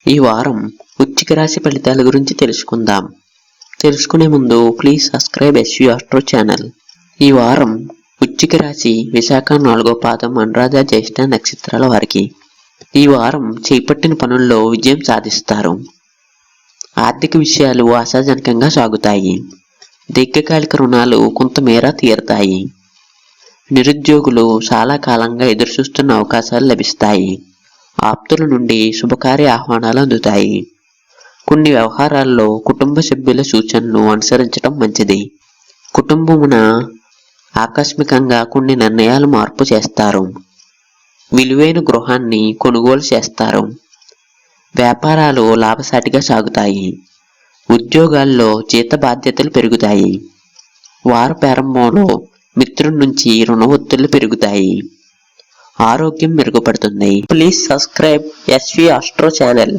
ఈ వారం వృశ్చిక రాశి ఫలితాల గురించి తెలుసుకుందాం. తెలుసుకునే ముందు please subscribe SV astro channel. ఈ వారం వృశ్చిక రాశి విశాఖ 4వ పాదం అనురాధ జ్యేష్ఠ నక్షత్రాల వారికి ఈ వారం చేపట్టిన పనుల్లో విజయం సాధిస్తారు. ఆర్థిక విషయాలు ఆశాజనకంగా సాగుతాయి. దీర్ఘకాలిక రుణాలు కొంతమేర తీరుతాయి. నిరుద్యోగులు చాలా కాలంగా ఎదురుచూస్తున్న అవకాశాలు లభిస్తాయి. ఆప్తుల నుండి శుభకార్య ఆహ్వానాలు అందుతాయి. కొన్ని వ్యవహారాల్లో కుటుంబ సభ్యుల సూచనలు అనుసరించడం మంచిది. కుటుంబమున ఆకస్మికంగా కొన్ని నిర్ణయాలు మార్పు చేస్తారు. విలువైన గృహాన్ని కొనుగోలు చేస్తారు. వ్యాపారాలు లాభసాటిగా సాగుతాయి. ఉద్యోగాల్లో జీత బాధ్యతలు పెరుగుతాయి. వార ప్రారంభంలో మిత్రుల నుంచి రుణ ఒత్తిళ్లు పెరుగుతాయి. ఆరోగ్యం మెరుగుపడుతుంది. Please subscribe SV astro channel.